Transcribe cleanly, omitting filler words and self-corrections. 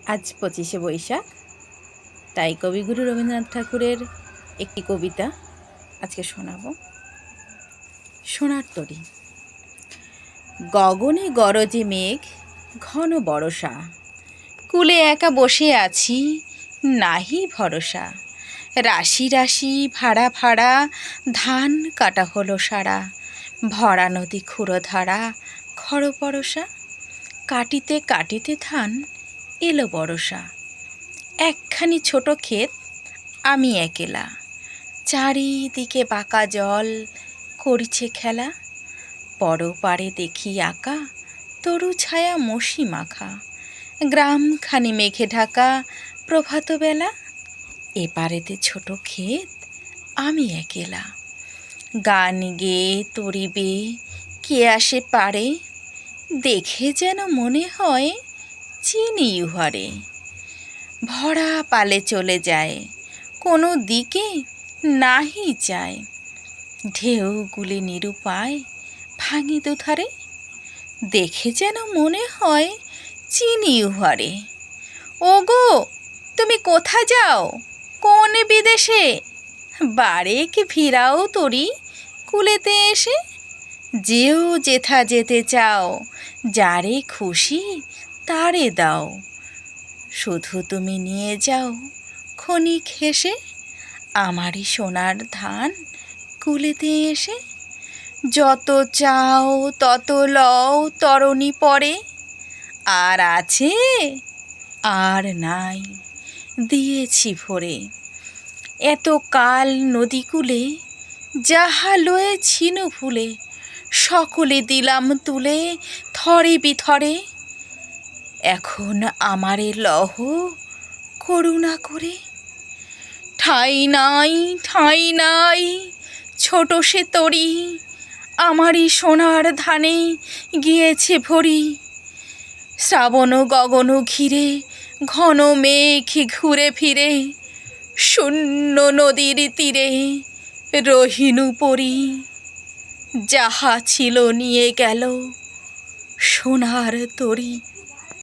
আজ 25শে বৈশাখ, তাই কবিগুরু রবীন্দ্রনাথ ঠাকুরের একটি কবিতা আজকে শোনাব। সোনার তরী। গগনে গরজে মেঘ, ঘন বরষা, কুলে একা বসে আছি, নাহি ভরসা। রাশি রাশি ভাড়া ভাড়া ধান কাটা হলো সারা, ভরা নদী ক্ষুরধারা খর পরশা। কাটিতে কাটিতে ধান এলো বরষা, একখানি ছোট ক্ষেত আমি একেলা। চারিদিকে বাঁকা জল করছে খেলা, পরপারে দেখি আঁকা তরু ছায়া মশি মাখা। গ্রামখানি মেঘে ঢাকা প্রভাত বেলা, এপারেতে ছোট ক্ষেত আমি একেলা। গান গেয়ে তরি বেয়ে কে আসে পারে, দেখে যেন মনে হয় চিনি উহারে। ভরা পালে চলে যায়, কোনো দিকে নাহি যায়, ঢেউগুলি নিরুপায় ভাঙি দুধারে। দেখে যেন মনে হয় চিনি উহারে। ওগো, তুমি কোথা যাও, কোন বিদেশে? বারে কি ফিরাও তরি কুলেতে এসে? যেও যেথা যেতে চাও, যারে খুশি তারে দাও, শুধু তুমি নিয়ে যাও ক্ষণিক হেসে আমারই সোনার ধান কুলেতে এসে। যত চাও তত লও তরণী পরে, আর আছে আর নাই দিয়েছি ভরে। এত কাল নদীকূলে যাহা লয়েছিনু ভুলে, সকলে দিলাম তুলে থরে বিথরে। এখন আমারে লহ করুণা করে। ঠাঁই নাই ঠাঁই নাই ছোট সে তরী, আমারই সোনার ধানে গিয়েছে ভরি। শ্রাবণ গগন ঘিরে ঘন মেঘ ঘুরে ফিরে, শূন্য নদীর তীরে রহিনু পরি। যাহা ছিল নিয়ে গেল সোনার তরী।